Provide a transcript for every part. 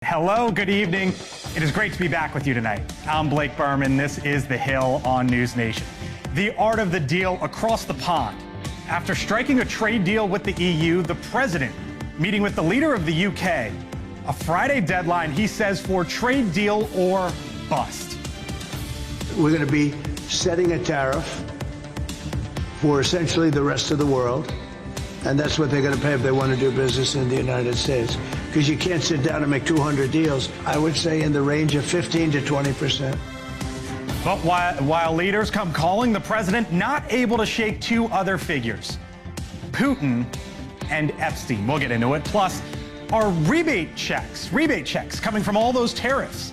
Hello, good evening. It is great to be back with you tonight. I'm Blake Berman. This is The Hill on NewsNation. The art of the deal across the pond. After striking a trade deal with the EU, the president meeting with the leader of the UK. A Friday deadline, he says, for trade deal or bust. We're going to be setting a tariff for essentially the rest of the world. And that's what they're going to pay if they want to do business in the United States. Because you can't sit down and make 200 deals. I would say in the range of 15 to 20%. But while leaders come calling, the president not able to shake two other figures, Putin and Epstein. We'll get into it. Plus, are rebate checks coming from all those tariffs?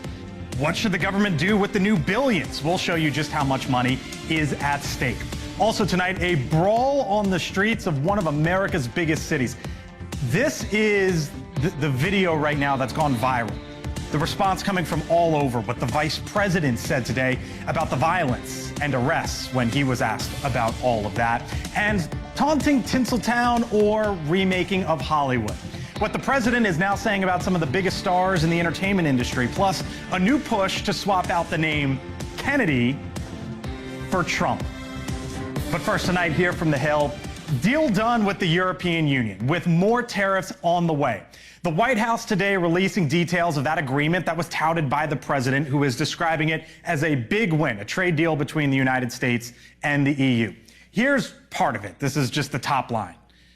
What should the government do with the new billions? We'll show you just how much money is at stake. Also tonight, a brawl on the streets of one of America's biggest cities. This is the video right now that's gone viral. The response coming from all over what the vice president said today about the violence and arrests when he was asked about all of that. And taunting Tinseltown or remaking of Hollywood. What the president is now saying about some of the biggest stars in the entertainment industry, plus a new push to swap out the name Kennedy for Trump. But first tonight here from The Hill, deal done with the European Union with more tariffs on the way. The White House today releasing details of that agreement that was touted by the president, who is describing it as a big win, a trade deal between the United States and the EU. Here's part of it. This is just the top line.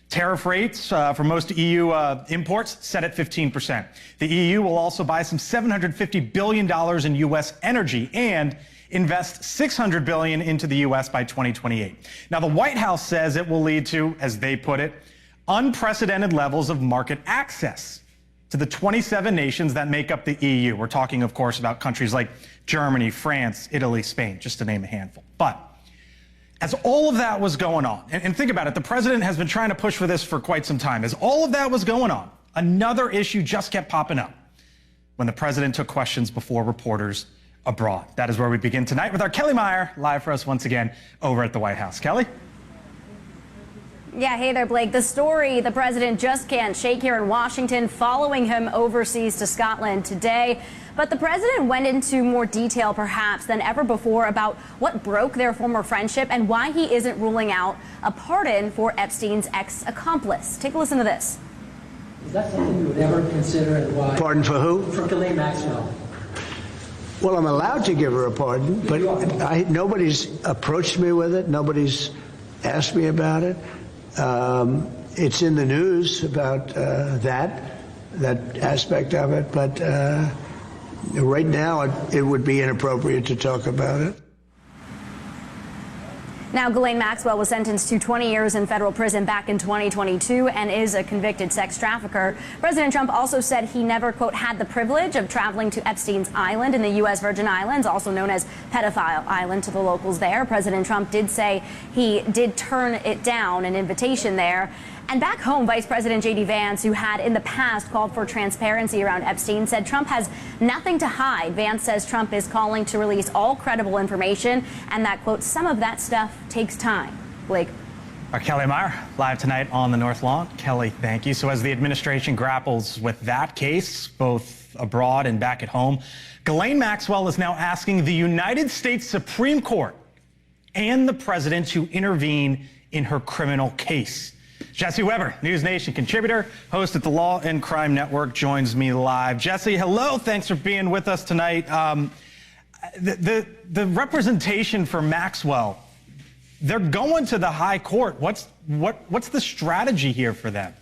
Tariff rates for most EU imports set at 15%. The EU will also buy some $750 billion in U.S. energy and invest $600 billion into the U.S. by 2028. Now, the White House says it will lead to, as they put it, unprecedented levels of market access to the 27 nations that make up the EU. We're talking, of course, about countries like Germany, France, Italy, Spain, just to name a handful. But as all of that was going on, and think about it, the president has been trying to push for this for quite some time. As all of that was going on, another issue just kept popping up when the president took questions before reporters abroad. That is where we begin tonight with our Kelly Meyer, live for us once again over at the White House. Kelly? Yeah, hey there, Blake. The story the president just can't shake here in Washington, following him overseas to Scotland today. But the president went into more detail, perhaps, than ever before about what broke their former friendship and why he isn't ruling out a pardon for Epstein's ex-accomplice. Take a listen to this. Is that something you would ever consider, and why? Pardon for who? For Ghislaine Maxwell. Well, I'm allowed to give her a pardon, but nobody's approached me with it. Nobody's asked me about it. It's in the news about that aspect of it, but right now it would be inappropriate to talk about it. Now, Ghislaine Maxwell was sentenced to 20 years in federal prison back in 2022 and is a convicted sex trafficker. President Trump also said he never, quote, had the privilege of traveling to Epstein's Island in the U.S. Virgin Islands, also known as Pedophile Island to the locals there. President Trump did say he did turn it down, an invitation there. And back home, Vice President J.D. Vance, who had in the past called for transparency around Epstein, said Trump has nothing to hide. Vance says Trump is calling to release all credible information and that, quote, some of that stuff takes time. Blake. Our Kelly Meyer, live tonight on the North Lawn. Kelly, thank you. So as the administration grapples with that case, both abroad and back at home, Ghislaine Maxwell is now asking the United States Supreme Court and the president to intervene in her criminal case. Jesse Weber, NewsNation contributor, host at the Law and Crime Network, joins me live. Jesse, hello. Thanks for being with us tonight. The representation for Maxwell, they're going to the high court. What's the strategy here for them?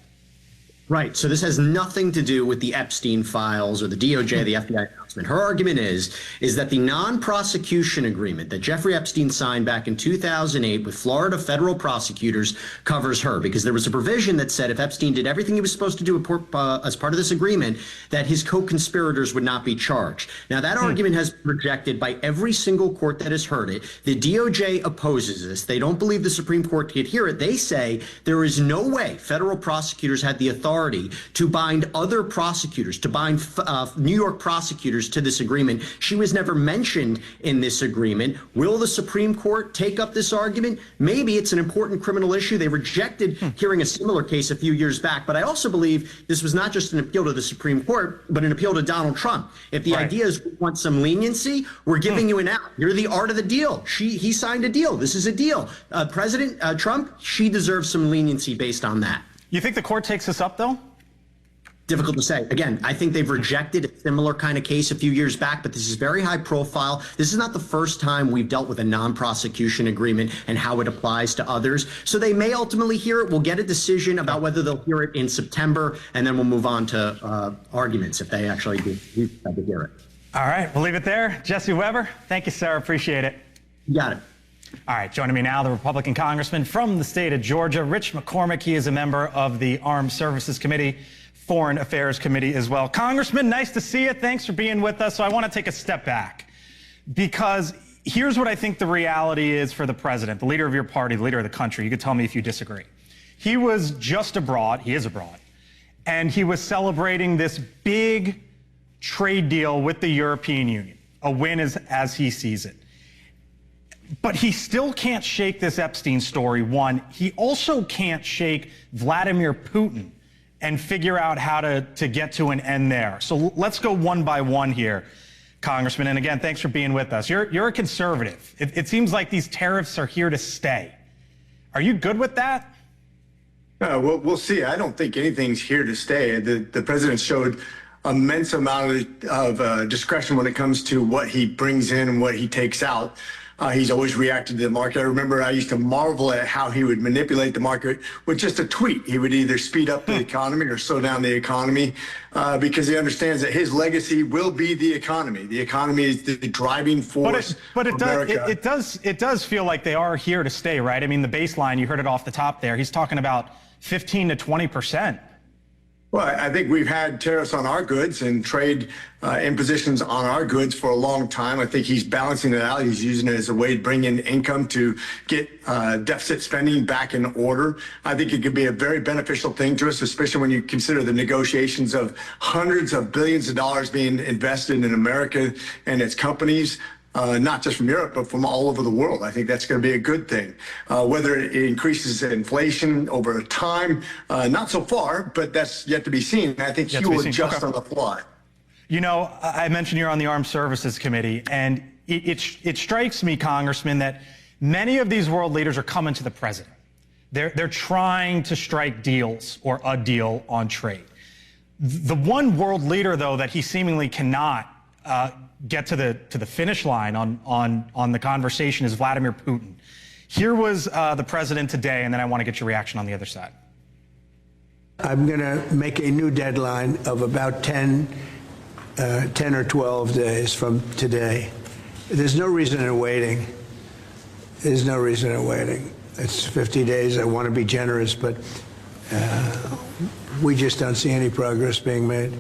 Right. So this has nothing to do with the Epstein files or the DOJ, the FBI announcement. Her argument is that the non-prosecution agreement that Jeffrey Epstein signed back in 2008 with Florida federal prosecutors covers her, because there was a provision that said if Epstein did everything he was supposed to do as part of this agreement, that his co-conspirators would not be charged. Now, that argument has been rejected by every single court that has heard it. The DOJ opposes this. They don't believe the Supreme Court could hear it. They say there is no way federal prosecutors had the authority to bind other prosecutors, to bind New York prosecutors signatures to this agreement. She was never mentioned in this agreement. Will the Supreme Court take up this argument? Maybe. It's an important criminal issue. They rejected hearing a similar case a few years back. But I also believe this was not just an appeal to the Supreme Court, but an appeal to Donald Trump. If the idea is we want some leniency, we're giving you an out. You're the art of the deal. He signed a deal. This is a deal. President Trump, she deserves some leniency based on that. You think the court takes this up, though? Difficult to say. Again, I think they've rejected a similar kind of case a few years back, but this is very high profile. This is not the first time we've dealt with a non-prosecution agreement and how it applies to others. So they may ultimately hear it. We'll get a decision about whether they'll hear it in September, and then we'll move on to arguments if they actually do decide to hear it. All right, we'll leave it there. Jesse Weber, thank you, sir. Appreciate it. You got it. All right, joining me now, the Republican congressman from the state of Georgia, Rich McCormick. He is a member of the Armed Services Committee, Foreign Affairs Committee as well. Congressman, nice to see you. Thanks for being with us. So I want to take a step back because here's what I think the reality is for the president, the leader of your party, the leader of the country. You could tell me if you disagree. He was just abroad. He is abroad. And he was celebrating this big trade deal with the European Union, a win as he sees it. But he still can't shake this Epstein story, one. He also can't shake Vladimir Putin and figure out how to get to an end there. So let's go one by one here, Congressman. And again, thanks for being with us. You're a conservative. It seems like these tariffs are here to stay. Are you good with that? We'll see. I don't think anything's here to stay. The president showed immense amount of discretion when it comes to what he brings in and what he takes out. He's always reacted to the market. I remember I used to marvel at how he would manipulate the market with just a tweet. He would either speed up the economy or slow down the economy because he understands that his legacy will be the economy. The economy is the driving force. But it does feel like they are here to stay, right? I mean, the baseline, you heard it off the top there. He's talking about 15 to 20%. Well, I think we've had tariffs on our goods and trade impositions on our goods for a long time. I think he's balancing it out. He's using it as a way to bring in income to get deficit spending back in order. I think it could be a very beneficial thing to us, especially when you consider the negotiations of hundreds of billions of dollars being invested in America and its companies. Not just from Europe, but from all over the world. I think that's going to be a good thing. Whether it increases inflation over time, not so far, but that's yet to be seen. I think he will adjust on the fly. You know, I mentioned you're on the Armed Services Committee, and it strikes me, Congressman, that many of these world leaders are coming to the president. They're trying to strike deals or a deal on trade. The one world leader, though, that he seemingly cannot get to the finish line on the conversation is Vladimir Putin. Here was the president today, and then I want to get your reaction on the other side. I'm going to make a new deadline of about 10 or 12 days from today. There's no reason in waiting. There's no reason in waiting. It's 50 days. I want to be generous, but we just don't see any progress being made.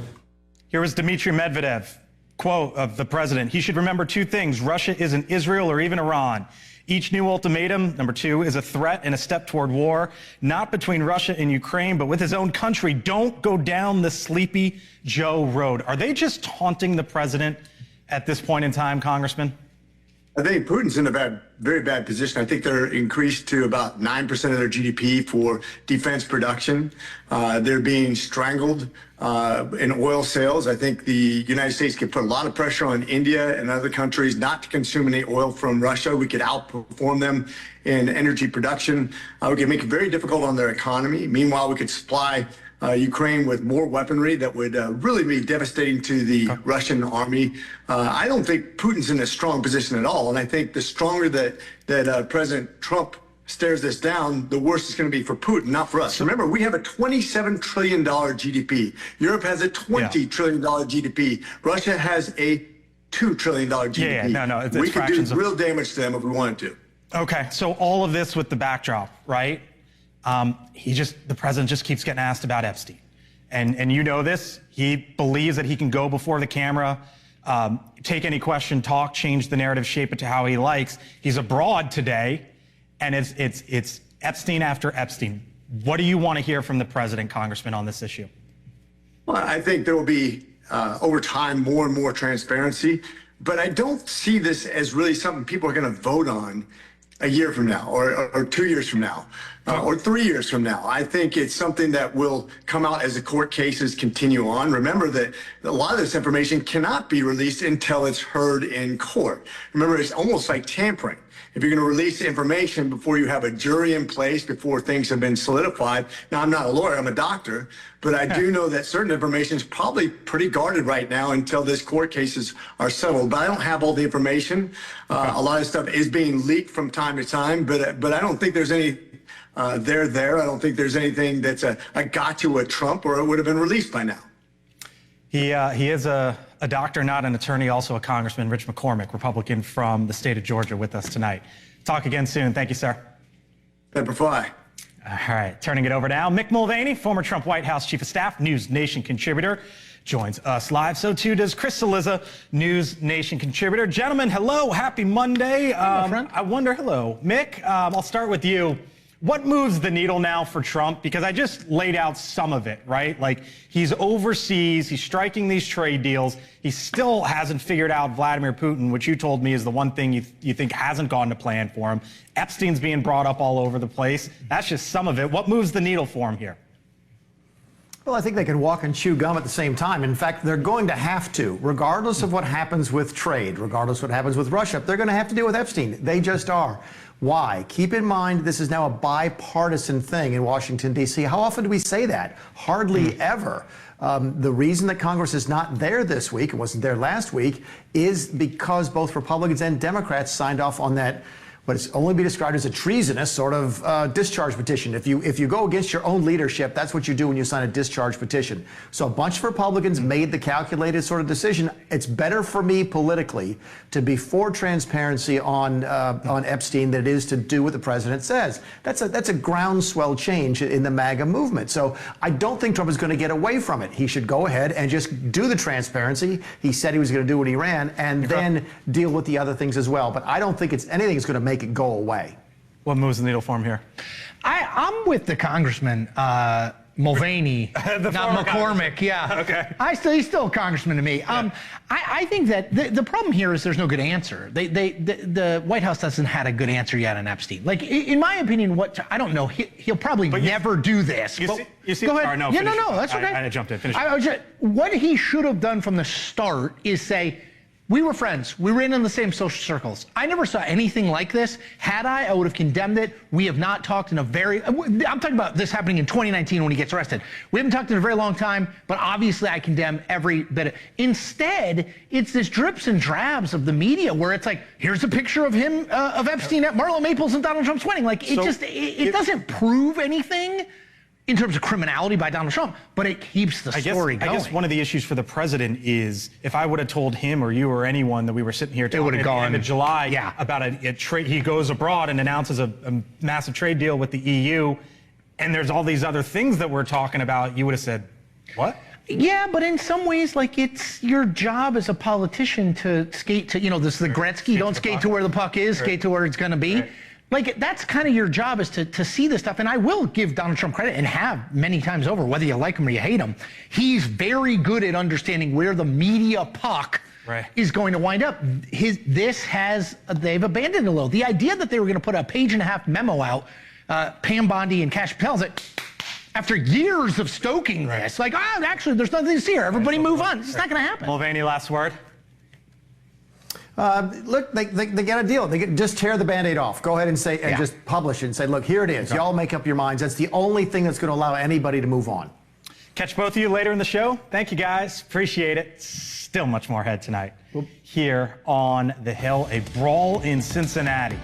Here was Dmitry Medvedev. Quote of the president: he should remember two things. Russia isn't Israel or even Iran. Each new ultimatum, number two, is a threat and a step toward war, not between Russia and Ukraine, but with his own country. Don't go down the Sleepy Joe road. Are they just taunting the president at this point in time, Congressman? I think Putin's in a very bad position. I think they're increased to about 9% of their GDP for defense production. They're being strangled in oil sales. I think the United States could put a lot of pressure on India and other countries not to consume any oil from Russia. We could outperform them in energy production. We could make it very difficult on their economy. Meanwhile, we could supply Ukraine with more weaponry that would really be devastating to the Russian army. I don't think Putin's in a strong position at all. And I think the stronger that President Trump stares this down, the worse it's going to be for Putin, not for us. Remember, we have a $27 trillion GDP. Europe has a $20 trillion GDP. Russia has a $2 trillion GDP. We could do real damage to them if we wanted to. Okay, so all of this with the backdrop, right? The president just keeps getting asked about Epstein. And you know this, he believes that he can go before the camera, take any question, talk, change the narrative, shape it to how he likes. He's abroad today, and it's Epstein after Epstein. What do you want to hear from the president, Congressman, on this issue? Well, I think there will be over time, more and more transparency. But I don't see this as really something people are going to vote on a year from now or 2 years from now or 3 years from now. I think it's something that will come out as the court cases continue on. Remember that a lot of this information cannot be released until it's heard in court. Remember, it's almost like tampering. If you're going to release information before you have a jury in place, before things have been solidified. Now, I'm not a lawyer, I'm a doctor, but I do know that certain information is probably pretty guarded right now until this court cases are settled. But I don't have all the information. A lot of stuff is being leaked from time to time, but I don't think there's any there. I don't think there's anything that's a gotcha with Trump, or it would have been released by now. He is a doctor, not an attorney, also a congressman, Rich McCormick, Republican from the state of Georgia, with us tonight. Talk again soon. Thank you, sir. Semper Fi. All right, turning it over now. Mick Mulvaney, former Trump White House chief of staff, NewsNation contributor, joins us live. So too does Chris Cillizza, NewsNation contributor. Gentlemen, hello. Happy Monday. I wonder, hello, Mick, I'll start with you. What moves the needle now for Trump? Because I just laid out some of it, right? Like, he's overseas, he's striking these trade deals. He still hasn't figured out Vladimir Putin, which you told me is the one thing you think hasn't gone to plan for him. Epstein's being brought up all over the place. That's just some of it. What moves the needle for him here? Well, I think they can walk and chew gum at the same time. In fact, they're going to have to, regardless of what happens with trade, regardless of what happens with Russia. They're going to have to deal with Epstein. They just are. Why? Keep in mind, this is now a bipartisan thing in Washington, D.C. How often do we say that? Hardly ever. The reason that Congress is not there this week, and wasn't there last week, is because both Republicans and Democrats signed off on that, what is only be described as a treasonous sort of discharge petition. If you go against your own leadership, that's what you do when you sign a discharge petition. So a bunch of Republicans made the calculated sort of decision. It's better for me politically to be for transparency on Epstein than it is to do what the president says. That's a groundswell change in the MAGA movement. So I don't think Trump is going to get away from it. He should go ahead and just do the transparency. He said he was going to do when he ran, and then deal with the other things as well. But I don't think it's anything that's going to make it go away. What moves the needle for him here? I'm with the congressman, Mulvaney, not McCormick. Yeah. Okay. He's still a congressman to me. Yeah. I think that the problem here is there's no good answer. The White House hasn't had a good answer yet on Epstein. Like, in my opinion, I don't know. He'll probably never do this. You see, go ahead. Sorry, no, no, that's okay. I jumped in. Finish. What he should have done from the start is say, we were friends. We ran in the same social circles. I never saw anything like this. Had I would have condemned it. We have not talked in a very, I'm talking about this happening in 2019 when he gets arrested. We haven't talked in a very long time, but obviously I condemn every bit of it. Instead, it's this drips and drabs of the media where it's like, here's a picture of him, of Epstein at Marlo Maples and Donald Trump's wedding. Like, it doesn't prove anything in terms of criminality by Donald Trump, but it keeps the story going. I guess one of the issues for the president is, if I would have told him or you or anyone that we were sitting here talking at the end of July about a trade, he goes abroad and announces a massive trade deal with the EU, and there's all these other things that we're talking about, you would have said, what? Yeah, but in some ways, like, it's your job as a politician to skate to, this is the Gretzky, don't skate to where the puck is, skate to where it's going to be. Right. Like, that's kind of your job, is to see this stuff. And I will give Donald Trump credit, and have many times over, whether you like him or you hate him. He's very good at understanding where the media puck is going to wind up. They've abandoned a little. The idea that they were going to put a page-and-a-half memo out, Pam Bondi and Kash Patel, that after years of stoking this, like, actually, there's nothing to see here. Everybody move on. It's not going to happen. Mulvaney, last word. Look, they get a deal. They just tear the Band-Aid off. Go ahead and say, and just publish it and say, look, here it is. Y'all make up your minds. That's the only thing that's going to allow anybody to move on. Catch both of you later in the show. Thank you, guys. Appreciate it. Still much more ahead tonight. Here on the Hill, a brawl in Cincinnati.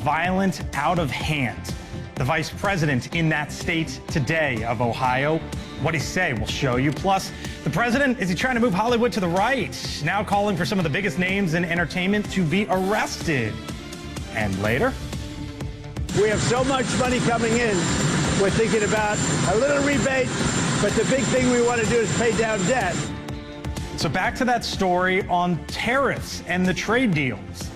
Violent, out of hand. The vice president in that state today of Ohio. What he say? We'll show you. Plus, the president, is he trying to move Hollywood to the right? Now calling for some of the biggest names in entertainment to be arrested. And later, we have so much money coming in, we're thinking about a little rebate, but the big thing we want to do is pay down debt. So back to that story on tariffs and the trade deals.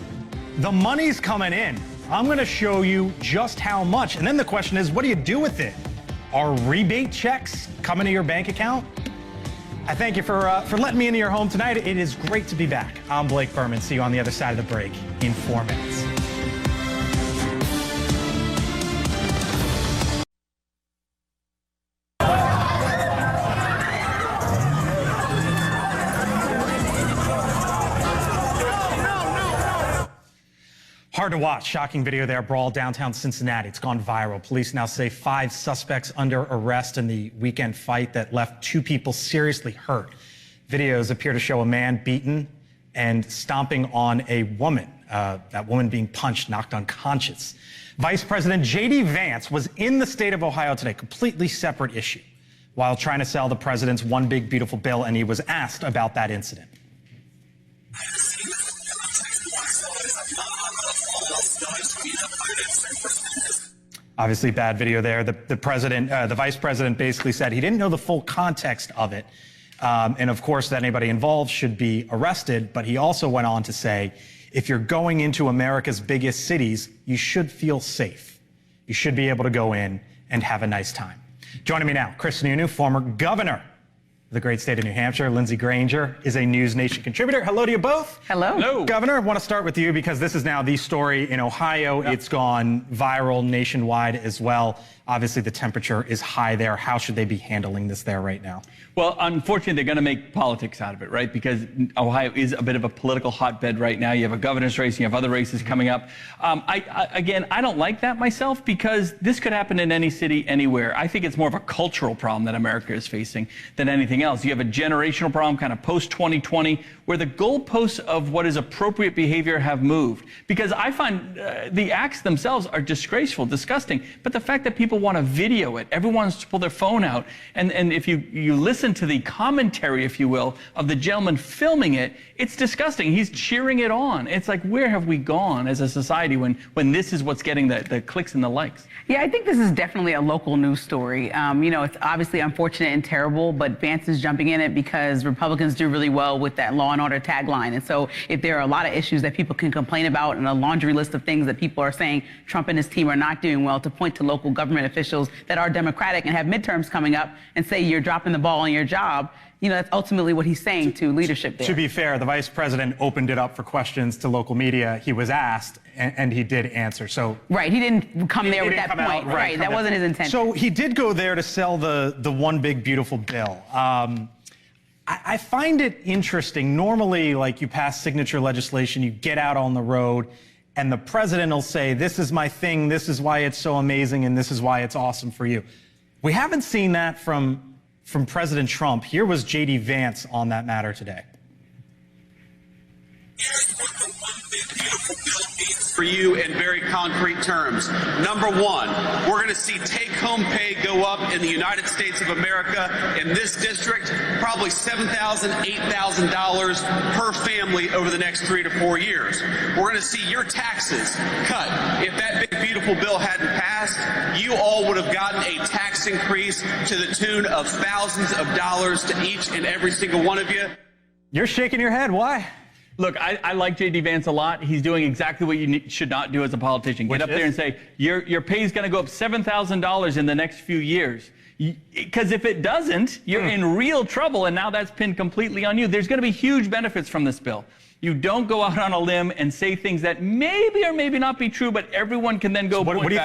The money's coming in. I'm going to show you just how much. And then the question is, what do you do with it? Are rebate checks coming to your bank account? I thank you for letting me into your home tonight. It is great to be back. I'm Blake Berman. See you on the other side of the break in 4 minutes. Hard to watch. Shocking video there. Brawl downtown Cincinnati. It's gone viral. Police now say 5 suspects under arrest in the weekend fight that left 2 people seriously hurt. Videos appear to show a man beaten and stomping on a woman. That woman being punched, knocked unconscious. Vice President J.D. Vance was in the state of Ohio today, completely separate issue, while trying to sell the president's one big beautiful bill, and he was asked about that incident. Obviously bad video there. The vice president basically said he didn't know the full context of it. And of course that anybody involved should be arrested. But he also went on to say, if you're going into America's biggest cities, you should feel safe. You should be able to go in and have a nice time. Joining me now, Chris Sununu, former governor of the great state of New Hampshire. Lindsey Granger is a NewsNation contributor. Hello to you both. Hello. Hello. Governor, I want to start with you because this is now the story in Ohio. Yep. It's gone viral nationwide as well. Obviously, the temperature is high there. How should they be handling this there right now? Well, unfortunately, they're going to make politics out of it, right? Because Ohio is a bit of a political hotbed right now. You have a governor's race, you have other races coming up. I don't like that myself because this could happen in any city, anywhere. I think it's more of a cultural problem that America is facing than anything else. You have a generational problem, kind of post-2020, where the goalposts of what is appropriate behavior have moved. Because I find the acts themselves are disgraceful, disgusting, but the fact that people want to video it, everyone wants to pull their phone out, and if you listen to the commentary, if you will, of the gentleman filming it, it's disgusting. He's cheering it on. It's like, where have we gone as a society when this is what's getting the clicks and the likes? Yeah, I think this is definitely a local news story. It's obviously unfortunate and terrible, but Vance is jumping in it because Republicans do really well with that law and order tagline. And so if there are a lot of issues that people can complain about and a laundry list of things that people are saying Trump and his team are not doing well, to point to local government officials that are Democratic and have midterms coming up and say you're dropping the ball on your job, that's ultimately what he's saying to leadership there. To be fair, the vice president opened it up for questions to local media. He was asked, and he did answer. So right, he didn't come there with that point. Right, that wasn't his intent. So he did go there to sell the one big beautiful bill. I find it interesting. Normally, like, you pass signature legislation, you get out on the road, and the president will say, this is my thing, this is why it's so amazing, and this is why it's awesome for you. We haven't seen that from President Trump. Here was J.D. Vance on that matter today. Here's what the one big beautiful bill means for you in very concrete terms. Number one, we're going to see take-home pay go up in the United States of America. In this district, probably $7,000, $8,000 per family over the next 3 to 4 years. We're going to see your taxes cut. If that big beautiful bill hadn't passed, you all would have gotten a tax increase to the tune of thousands of dollars to each and every single one of you. You're shaking your head. Why? Look, I like J.D. Vance a lot. He's doing exactly what you should not do as a politician. Get up there and say, your pay is going to go up $7,000 in the next few years. Because if it doesn't, you're in real trouble, and now that's pinned completely on you. There's going to be huge benefits from this bill. You don't go out on a limb and say things that maybe or maybe not be true, but everyone can then go. So what do you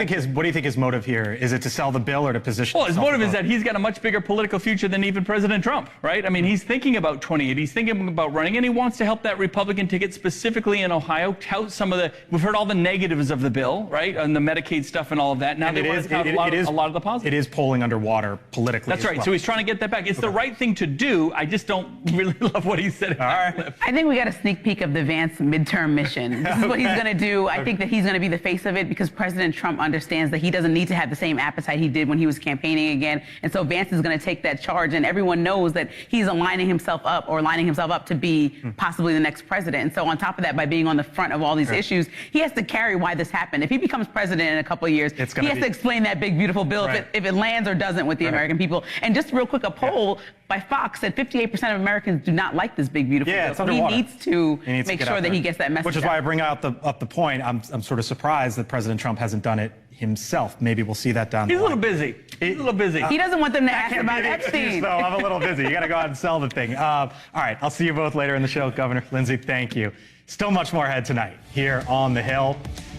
think his motive here is? It to sell the bill or to position? Well, his motive is that he's got a much bigger political future than even President Trump, right? I mean, he's thinking about 28. He's thinking about running, and he wants to help that Republican ticket specifically in Ohio. Tout some of the. We've heard all the negatives of the bill, right, and the Medicaid stuff and all of that. Now they want to tout a lot of the positives. It is polling underwater politically. That's right. So he's trying to get that back. It's the right thing to do. I just don't really love what he said. All right. I think we got a sneak peek of the Vance midterm mission. This is what he's going to do. I think that he's going to be the face of it because President Trump understands that he doesn't need to have the same appetite he did when he was campaigning again. And so Vance is going to take that charge, and everyone knows that he's lining himself up to be possibly the next president. And so on top of that, by being on the front of all these issues, he has to carry why this happened. If he becomes president in a couple of years, he has to explain that big, beautiful bill if it lands or doesn't with the American American people. And just real quick, a poll by Fox said 58% of Americans do not like this big, beautiful bill. It's so underwater. he needs to make get sure out that there. he gets that message Which is out. why I bring up the point. I'm sort of surprised that President Trump hasn't done it himself. Maybe we'll see that down the line. He's a little busy. He's a little busy. He doesn't want them to ask Can't about be an excuse, Epstein. though. I'm a little busy. You got to go out and sell the thing. All right, I'll see you both later in the show. Governor Lindsay, thank you. Still much more ahead tonight here on the Hill.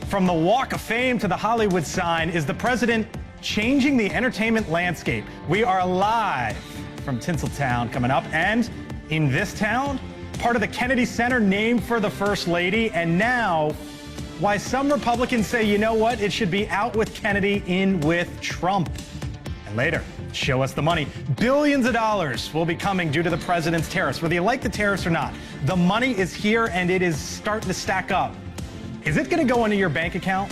From the Walk of Fame to the Hollywood sign, is the president changing the entertainment landscape? We are live from Tinseltown coming up, and in this town, part of the Kennedy Center named for the First Lady, and now why some Republicans say, you know what, it should be out with Kennedy, in with Trump. And later, show us the money. Billions of dollars will be coming due to the president's tariffs. Whether you like the tariffs or not, the money is here and it is starting to stack up. Is it going to go into your bank account?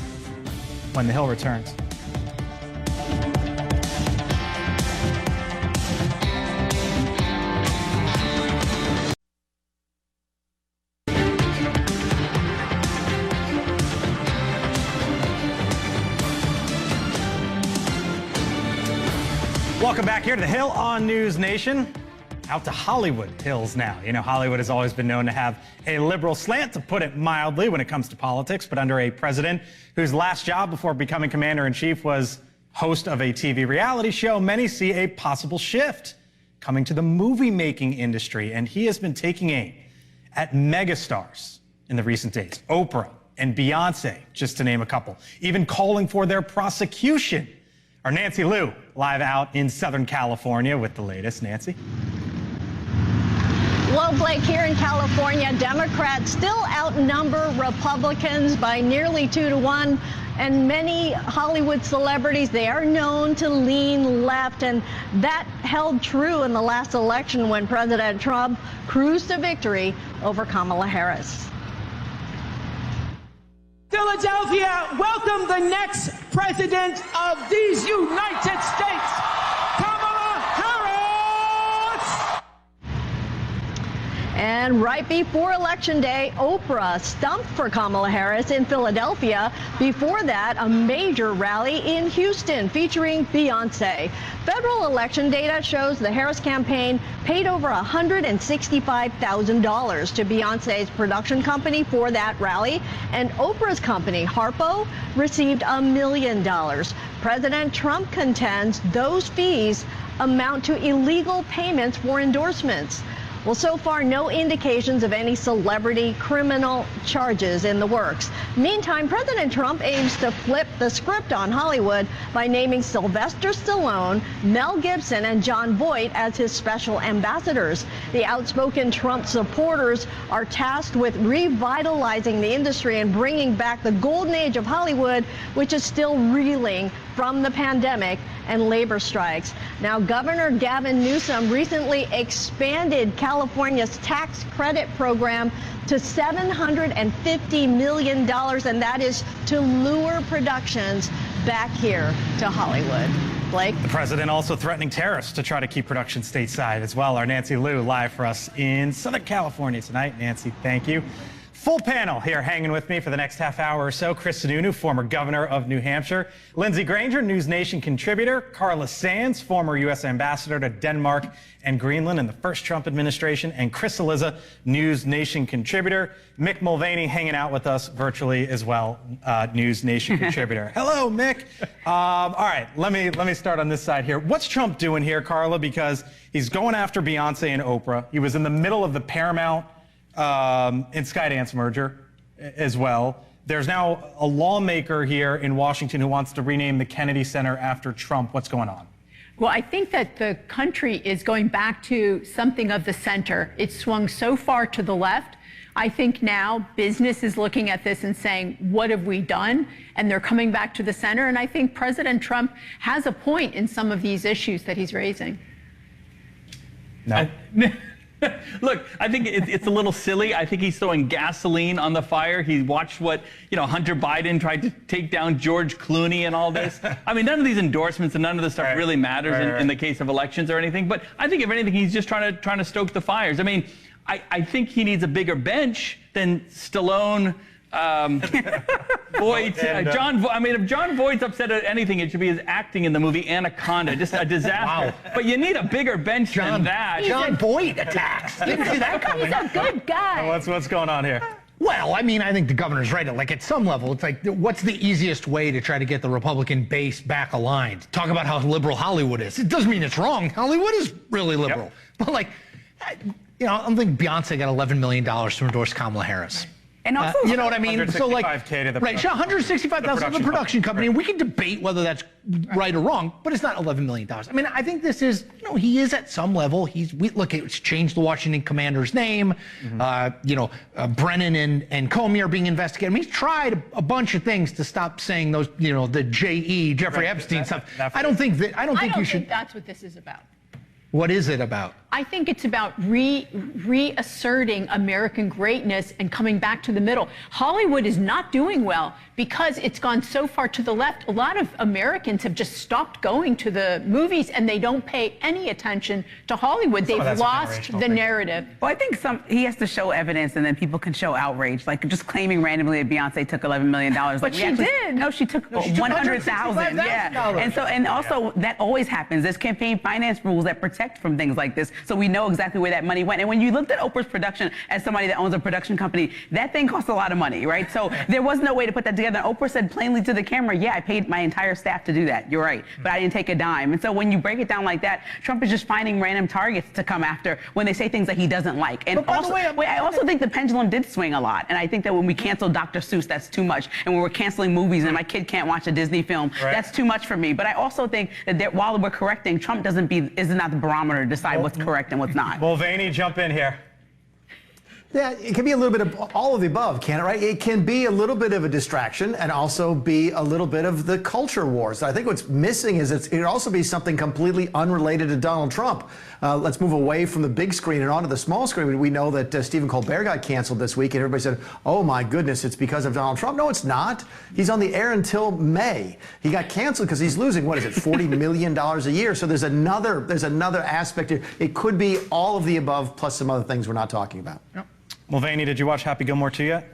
When the Hill returns. Welcome back here to the Hill on News Nation. Out to Hollywood Hills now. You know, Hollywood has always been known to have a liberal slant, to put it mildly, when it comes to politics. But under a president whose last job before becoming commander-in-chief was host of a TV reality show, many see a possible shift coming to the movie-making industry. And he has been taking aim at megastars in the recent days. Oprah and Beyonce, just to name a couple. Even calling for their prosecution. Our Nancy Liu, live out in Southern California with the latest. Nancy? Well, Blake, here in California, Democrats still outnumber Republicans by nearly 2-1. And many Hollywood celebrities, they are known to lean left. And that held true in the last election when President Trump cruised to victory over Kamala Harris. Philadelphia, welcome the next president of these United States, Kamala Harris! And right before Election Day, Oprah stumped for Kamala Harris in Philadelphia. Before that, a major rally in Houston featuring Beyonce. Federal election data shows the Harris campaign paid over $165,000 to Beyonce's production company for that rally, and Oprah's company, Harpo, received $1 million. President Trump contends those fees amount to illegal payments for endorsements. Well, so far, no indications of any celebrity criminal charges in the works. Meantime, President Trump aims to flip the script on Hollywood by naming Sylvester Stallone, Mel Gibson, and Jon Voight as his special ambassadors. The outspoken Trump supporters are tasked with revitalizing the industry and bringing back the golden age of Hollywood, which is still reeling from the pandemic and labor strikes. Now, Governor Gavin Newsom recently expanded California's tax credit program to $750 million, and that is to lure productions back here to Hollywood. Blake? The president also threatening tariffs to try to keep production stateside as well. Our Nancy Liu live for us in Southern California tonight. Nancy, thank you. Full panel here hanging with me for the next half hour or so. Chris Sununu, former governor of New Hampshire. Lindsey Granger, NewsNation contributor. Carla Sands, former U.S. ambassador to Denmark and Greenland in the first Trump administration. And Chris Cillizza, NewsNation contributor. Mick Mulvaney hanging out with us virtually as well, NewsNation contributor. Hello, Mick. All right, let me start on this side here. What's Trump doing here, Carla? Because he's going after Beyonce and Oprah. He was in the middle of the Paramount and Skydance merger as well. There's now a lawmaker here in Washington who wants to rename the Kennedy Center after Trump. What's going on? Well, I think that the country is going back to something of the center. It's swung so far to the left. I think now business is looking at this and saying, what have we done? And they're coming back to the center. And I think President Trump has a point in some of these issues that he's raising. No. Look, I think it's a little silly. I think he's throwing gasoline on the fire. He watched what, Hunter Biden tried to take down George Clooney and all this. I mean, none of these endorsements and none of this stuff really matters in the case of elections or anything. But I think if anything, he's just trying to stoke the fires. I mean, I think he needs a bigger bench than Stallone, Voight, if John Voight's upset at anything, it should be his acting in the movie Anaconda. Just a disaster. Wow. But you need a bigger bench than that. John Voight attacks. Didn't see that coming. He's a good guy. What's going on here? Well, I mean, I think the governor's right. Like, at some level, it's like, what's the easiest way to try to get the Republican base back aligned? Talk about how liberal Hollywood is. It doesn't mean it's wrong. Hollywood is really liberal. Yep. But, like, you know, I don't think Beyonce got $11 million to endorse Kamala Harris. And also, you know what I mean? So, like, $165K to the right, $165,000 to the production company. And we can debate whether that's right or wrong, but it's not $11 million. I mean, I think this is, you know, he is at some level. Look, it's changed the Washington Commander's name. Brennan and Comey are being investigated. I mean, he's tried a bunch of things to stop saying those, you know, the J.E. Jeffrey Epstein stuff. I don't think you should. That's what this is about. What is it about? I think it's about reasserting American greatness and coming back to the middle. Hollywood is not doing well because it's gone so far to the left. A lot of Americans have just stopped going to the movies and they don't pay any attention to Hollywood. They've lost the narrative. Well, I think he has to show evidence and then people can show outrage. Like just claiming randomly that Beyonce took $11 million. But she did. No, she took 100,000. Yeah. And also that always happens. There's campaign finance rules that protect from things like this. So we know exactly where that money went. And when you looked at Oprah's production as somebody that owns a production company, that thing costs a lot of money, right? So there was no way to put that together. And Oprah said plainly to the camera, yeah, I paid my entire staff to do that. You're right. But I didn't take a dime. And so when you break it down like that, Trump is just finding random targets to come after when they say things that he doesn't like. And also, I also think the pendulum did swing a lot. And I think that when we canceled Dr. Seuss, that's too much. And when we're canceling movies and my kid can't watch a Disney film, that's too much for me. But I also think that while we're correcting, Trump is not the barometer to decide what's correct and what's not. Mulvaney, jump in here. Yeah, it can be a little bit of all of the above, can it, right? It can be a little bit of a distraction and also be a little bit of the culture wars. I think what's missing is it can also be something completely unrelated to Donald Trump. Let's move away from the big screen and onto the small screen. We know that Stephen Colbert got canceled this week, and everybody said, oh my goodness, it's because of Donald Trump. No, it's not. He's on the air until May. He got canceled because he's losing, what is it, $40 million a year. So there's another aspect here. It could be all of the above plus some other things we're not talking about. Yep. Mulvaney, did you watch Happy Gilmore 2 yet?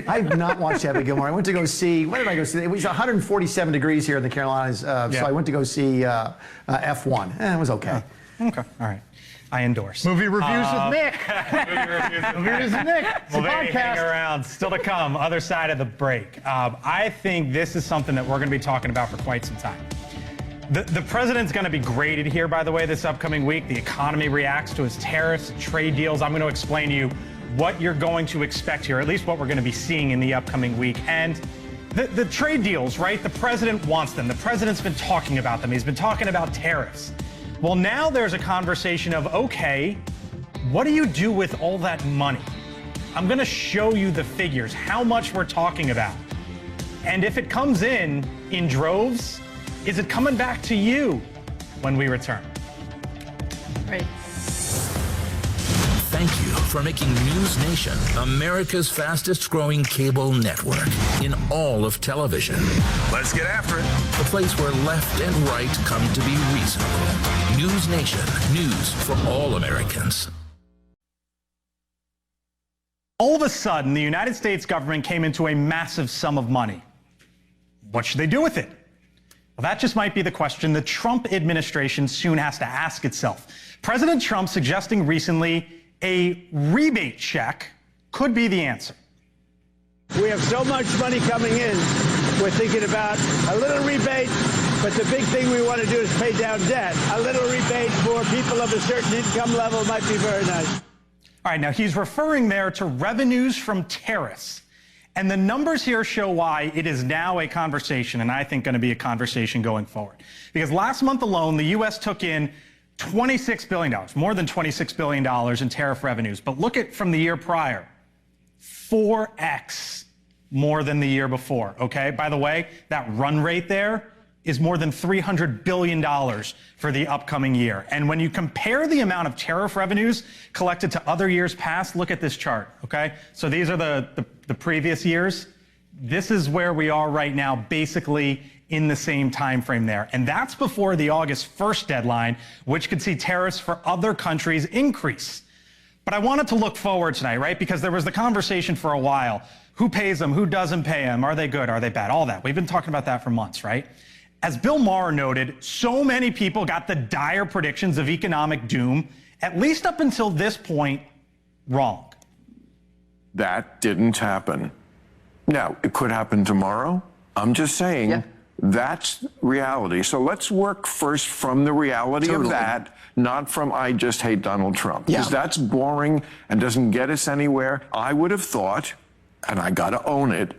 I've not watched Happy Gilmore. I went to go see, what did I go see? It was 147 degrees here in the Carolinas, so I went to go see F1. It was okay. Oh, okay, all right. I endorse. Movie reviews with Nick. Movie reviews with Nick. Mulvaney, hang around. Still to come, other side of the break. I think this is something that we're going to be talking about for quite some time. The president's going to be graded here, by the way, this upcoming week. The economy reacts to his tariffs, trade deals. I'm going to explain to you what you're going to expect here, at least what we're going to be seeing in the upcoming week. And the trade deals, right? The president wants them. The president's been talking about them. He's been talking about tariffs. Well, now there's a conversation of, okay, what do you do with all that money? I'm going to show you the figures, how much we're talking about. And if it comes in droves, is it coming back to you when we return? Right. Thank you for making NewsNation America's fastest growing cable network in all of television. Let's get after it. The place where left and right come to be reasonable. NewsNation, news for all Americans. All of a sudden, the United States government came into a massive sum of money. What should they do with it? Well, that just might be the question the Trump administration soon has to ask itself. President Trump suggesting recently a rebate check could be the answer. We have so much money coming in, we're thinking about a little rebate, but the big thing we want to do is pay down debt. A little rebate for people of a certain income level might be very nice. All right, now he's referring there to revenues from tariffs. And the numbers here show why it is now a conversation, and I think going to be a conversation going forward. Because last month alone, the U.S. took in $26 billion, more than $26 billion in tariff revenues. But look at from the year prior, 4x more than the year before, okay? By the way, that run rate there is more than $300 billion for the upcoming year. And when you compare the amount of tariff revenues collected to other years past, look at this chart, okay? So these are the previous years. This is where we are right now, basically in the same time frame there. And that's before the August 1st deadline, which could see tariffs for other countries increase. But I wanted to look forward tonight, right? Because there was the conversation for a while. Who pays them? Who doesn't pay them? Are they good? Are they bad? All that. We've been talking about that for months, right? As Bill Maher noted, so many people got the dire predictions of economic doom, at least up until this point, wrong. That didn't happen. Now, it could happen tomorrow. I'm just saying that's reality. So let's work first from the reality of that, not from I just hate Donald Trump. Because that's boring and doesn't get us anywhere. I would have thought, and I got to own it,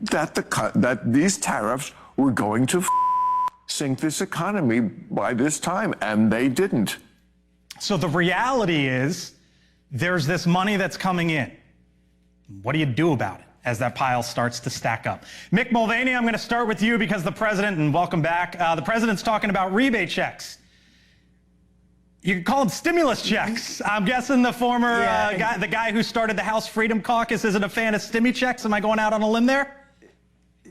that that these tariffs were going to sink this economy by this time, and they didn't. So the reality is there's this money that's coming in. What do you do about it as that pile starts to stack up? Mick Mulvaney, I'm going to start with you because the president, and welcome back, the president's talking about rebate checks. You can call them stimulus checks. I'm guessing the former the guy who started the House Freedom Caucus isn't a fan of stimmy checks. Am I going out on a limb there?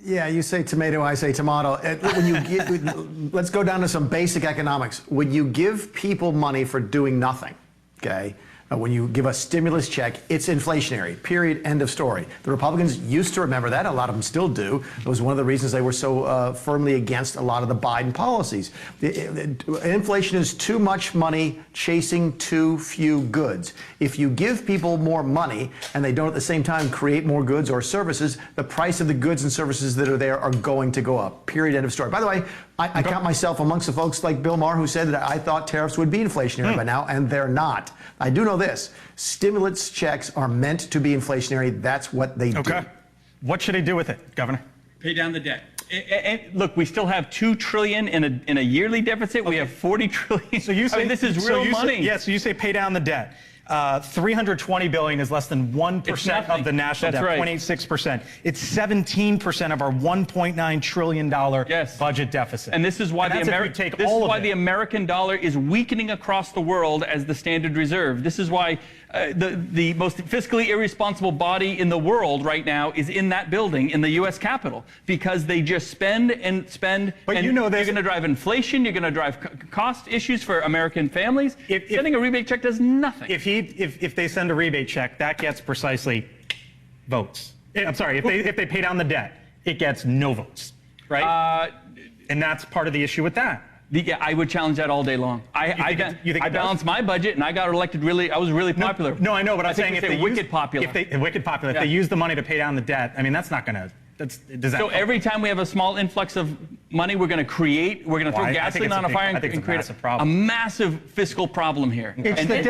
Yeah, you say tomato, I say tomato. When you let's go down to some basic economics. When you give people money for doing nothing, okay? When you give a stimulus check, it's inflationary, period, end of story. The Republicans used to remember that. A lot of them still do. It was one of the reasons they were so firmly against a lot of the Biden policies. Inflation is too much money chasing too few goods. If you give people more money and they don't at the same time create more goods or services, the price of the goods and services that are there are going to go up, period, end of story. By the way, I count myself amongst the folks like Bill Maher who said that I thought tariffs would be inflationary by now, and they're not. I do know this. Stimulus checks are meant to be inflationary. That's what they do. What should he do with it, Governor? Pay down the debt. And look, we still have $2 trillion in a yearly deficit. We have $40 trillion. So you say this is real money. So you say pay down the debt. $320 billion is less than 1% of the national debt, 0.86%. It's 17% of our $1.9 trillion budget deficit. And this is why the American dollar is weakening across the world as the standard reserve. This is why the most fiscally irresponsible body in the world right now is in that building in the U.S. Capitol, because they just spend and spend. But and you know, you're going to drive inflation. You're going to drive cost issues for American families. Sending a rebate check does nothing. If they send a rebate check, that gets precisely votes. I'm sorry, if they pay down the debt, it gets no votes, right? And that's part of the issue with that. I would challenge that all day long. I balanced my budget, and I got elected I was really popular. No, I know, but I'm saying if they wicked popular. If they use the money to pay down the debt, I mean, that's not going to. So every time we have a small influx of money, we're going to throw gasoline on a fire and create a massive fiscal problem here. It's the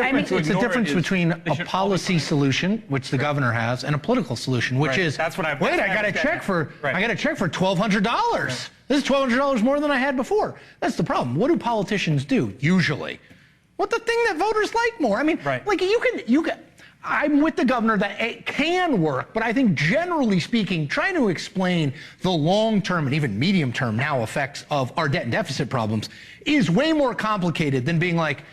difference between a policy solution, which the governor has, and a political solution, which is I got a check for $1,200. This is $1,200 more than I had before. That's the problem. What do politicians do usually? What the thing that voters like more? I mean, like you can. I'm with the governor that it can work, but I think generally speaking, trying to explain the long-term and even medium-term now effects of our debt and deficit problems is way more complicated than being like,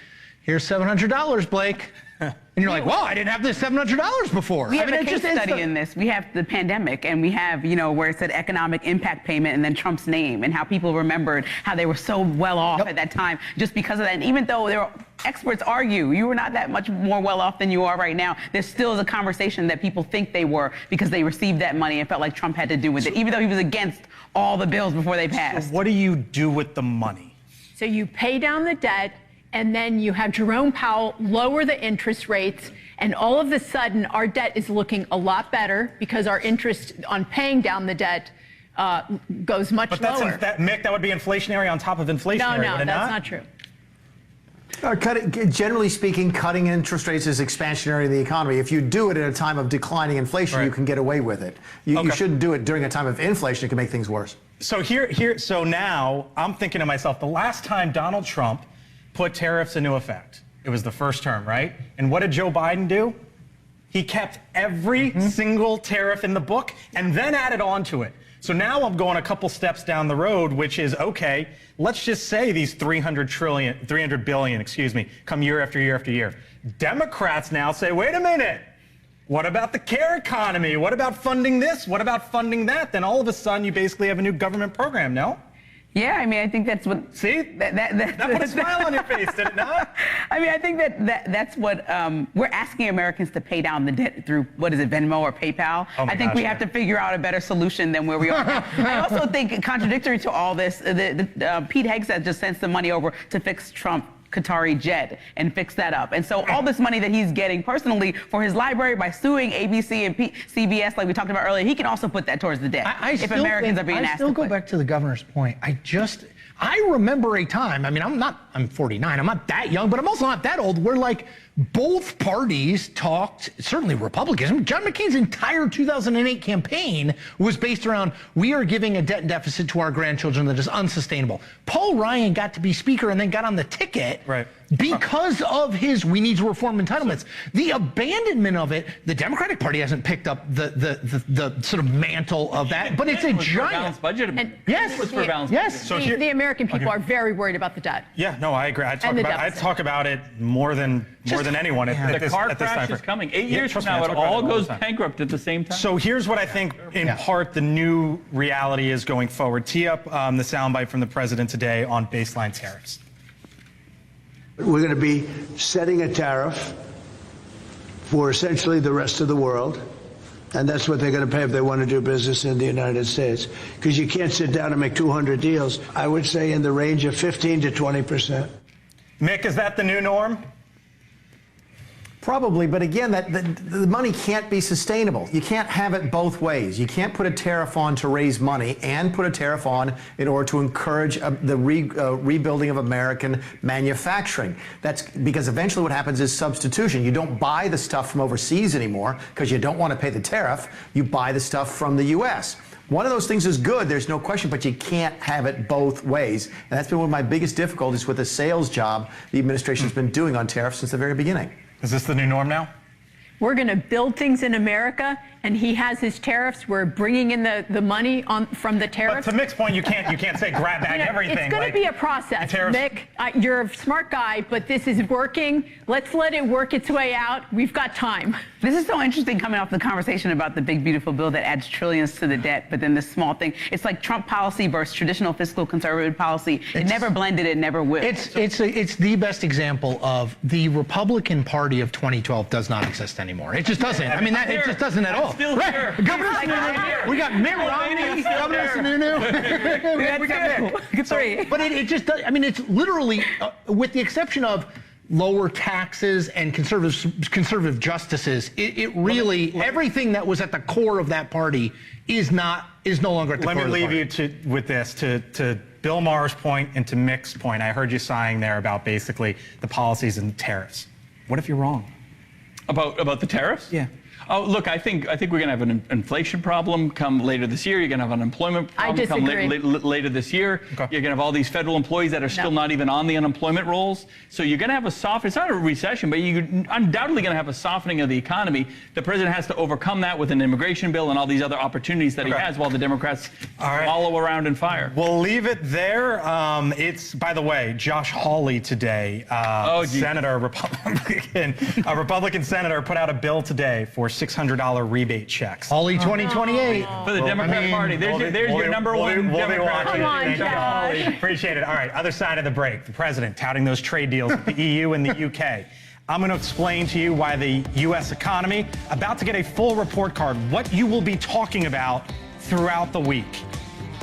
here's $700, Blake. And you're like, wow, I didn't have this $700 before. We have a case study in this. We have the pandemic, and we have, where it said economic impact payment and then Trump's name, and how people remembered how they were so well off at that time just because of that. And even though experts argue you were not that much more well off than you are right now, there still is a conversation that people think they were because they received that money and felt like Trump had to do with it, even though he was against all the bills before they passed. So what do you do with the money? So you pay down the debt, and then you have Jerome Powell lower the interest rates, and all of a sudden our debt is looking a lot better because our interest on paying down the debt goes much lower. Mick, that would be inflationary on top of inflationary. No, that's not true. Generally speaking, cutting interest rates is expansionary in the economy. If you do it at a time of declining inflation, you can get away with it. You shouldn't do it during a time of inflation. It can make things worse. So so now I'm thinking to myself, the last time Donald Trump put tariffs into effect, it was the first term, right? And what did Joe Biden do? He kept every single tariff in the book and then added on to it. So now I'm going a couple steps down the road, which is, okay, let's just say these $300 billion, come year after year after year. Democrats now say, wait a minute, what about the care economy? What about funding this? What about funding that? Then all of a sudden you basically have a new government program, no? Yeah, I mean, I think that's what. See, that put a smile on your face, did it not? I mean, I think that's what we're asking Americans to pay down the debt through, what is it, Venmo or PayPal? I think we have to figure out a better solution than where we are now. I also think, contradictory to all this, Pete Hegseth just sent some money over to fix Trump Qatari jet and fix that up. And so all this money that he's getting personally for his library by suing ABC and CBS, like we talked about earlier, he can also put that towards the debt if Americans are being asked to I still go back to the governor's point. I remember a time, I mean, I'm 49, I'm not that young, but I'm also not that old, where like both parties talked, certainly Republicans. John McCain's entire 2008 campaign was based around, we are giving a debt deficit to our grandchildren that is unsustainable. Paul Ryan got to be speaker and then got on the ticket because of his we need to reform entitlements. The abandonment of it, the Democratic Party hasn't picked up the sort of mantle of that, but it's a giant budget. Yes, yes. So the American people are very worried about the debt. Yeah, no, I agree. I talk about it more than anyone. The car crash is coming. 8 years from now, it all goes bankrupt at the same time. So here's what I think, in part, the new reality is going forward. Tee up the soundbite from the president today on baseline tariffs. We're going to be setting a tariff for essentially the rest of the world. And that's what they're going to pay if they want to do business in the United States. Because you can't sit down and make 200 deals. I would say in the range of 15 to 20%. Mick, is that the new norm? Probably, but again, the money can't be sustainable. You can't have it both ways. You can't put a tariff on to raise money and put a tariff on in order to encourage the rebuilding of American manufacturing. That's because eventually what happens is substitution. You don't buy the stuff from overseas anymore because you don't want to pay the tariff. You buy the stuff from the U.S. One of those things is good, there's no question, but you can't have it both ways. And that's been one of my biggest difficulties with the sales job the administration's been doing on tariffs since the very beginning. Is this the new norm now? We're going to build things in America, and he has his tariffs. We're bringing in the money from the tariffs. But to Mick's point, you can't say grab bag everything. It's going to be a process, Mick. You're a smart guy, but this is working. Let's let it work its way out. We've got time. This is so interesting coming off the conversation about the big, beautiful bill that adds trillions to the debt, but then this small thing. It's like Trump policy versus traditional fiscal conservative policy. It never blended, it never will. It's the best example of the Republican Party of 2012 does not exist anymore. It just doesn't. I mean, it just doesn't at all. Still here. Governor Sununu. We got Mitt Romney. Governor Sununu. We got Mick. But it just does. I mean, it's literally, with the exception of lower taxes and conservative justices, it really, everything that was at the core of that party is no longer at the core of the party. Let me leave you with this, to Bill Maher's point and to Mick's point. I heard you sighing there about basically the policies and tariffs. What if you're wrong? About the tariffs? Yeah. Oh, look, I think we're going to have an inflation problem come later this year. You're going to have an unemployment problem come later this year. Okay. You're going to have all these federal employees that are still not even on the unemployment rolls. So you're going to have it's not a recession, but you're undoubtedly going to have a softening of the economy. The president has to overcome that with an immigration bill and all these other opportunities that he has while the Democrats wallow around in fire. We'll leave it there. It's, by the way, Josh Hawley today, Senator, a Republican senator, put out a bill today for $600 rebate checks. Hawley 2028. For the Democrat Party. There's your number one Democrat. Come on, Josh. Appreciate it. All right, other side of the break. The president touting those trade deals with the EU and the UK. I'm going to explain to you why the U.S. economy, about to get a full report card, what you will be talking about throughout the week.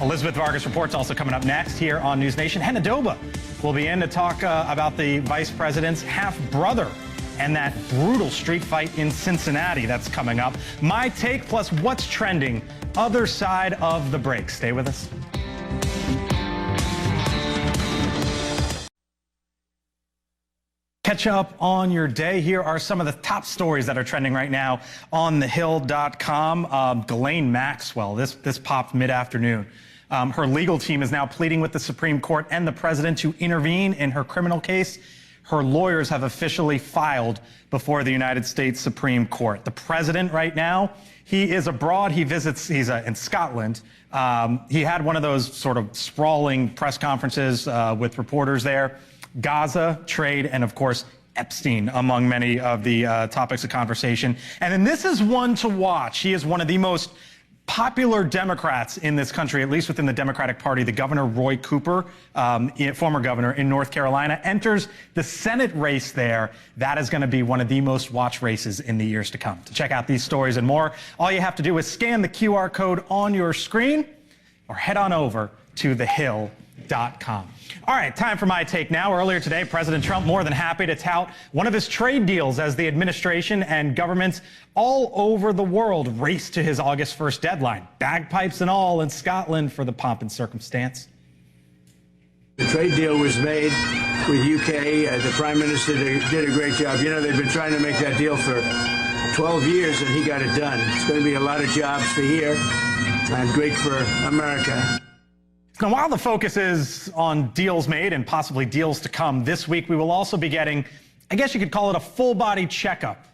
Elizabeth Vargas reports also coming up next here on NewsNation. Henna Doba will be in to talk about the vice president's half-brother and that brutal street fight in Cincinnati that's coming up. My take plus what's trending, other side of the break. Stay with us. Catch up on your day. Here are some of the top stories that are trending right now on thehill.com. Ghislaine Maxwell, this popped mid-afternoon. Her legal team is now pleading with the Supreme Court and the president to intervene in her criminal case. Her lawyers have officially filed before the United States Supreme Court. The president right now, he is abroad. He's in Scotland. He had one of those sort of sprawling press conferences with reporters there. Gaza, trade, and of course, Epstein among many of the topics of conversation. And then this is one to watch. He is one of the most popular Democrats in this country, at least within the Democratic Party, the Governor Roy Cooper, former governor in North Carolina, enters the Senate race there. That is going to be one of the most watched races in the years to come. To check out these stories and more, all you have to do is scan the QR code on your screen or head on over to thehill.com. All right, time for my take now. Earlier today, President Trump more than happy to tout one of his trade deals as the administration and governments all over the world race to his August 1st deadline. Bagpipes and all in Scotland for the pomp and circumstance. The trade deal was made with UK. The Prime Minister did a great job. You know, they've been trying to make that deal for 12 years, and he got it done. It's going to be a lot of jobs for here and great for America. Now, while the focus is on deals made and possibly deals to come, this week we will also be getting, I guess you could call it a full-body checkup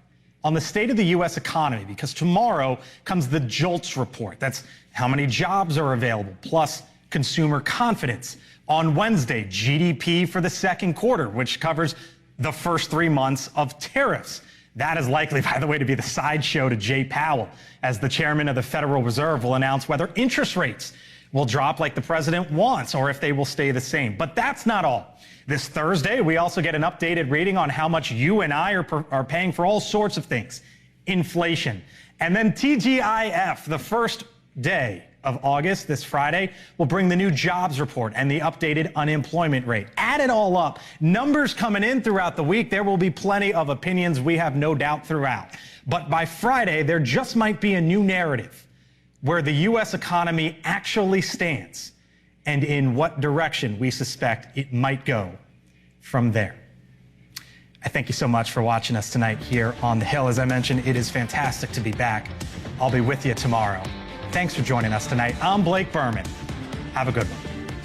on the state of the U.S. economy, because tomorrow comes the JOLTS report. That's how many jobs are available, plus consumer confidence. On Wednesday, GDP for the second quarter, which covers the first 3 months of tariffs. That is likely, by the way, to be the sideshow to Jay Powell, as the chairman of the Federal Reserve will announce whether interest rates will drop like the president wants or if they will stay the same. But that's not all. This Thursday, we also get an updated reading on how much you and I are paying for all sorts of things. Inflation. And then TGIF, the first day of August, this Friday, will bring the new jobs report and the updated unemployment rate. Add it all up. Numbers coming in throughout the week. There will be plenty of opinions, we have no doubt, throughout. But by Friday, there just might be a new narrative where the U.S. economy actually stands and in what direction we suspect it might go from there. I thank you so much for watching us tonight here on The Hill. As I mentioned, it is fantastic to be back. I'll be with you tomorrow. Thanks for joining us tonight. I'm Blake Berman. Have a good one.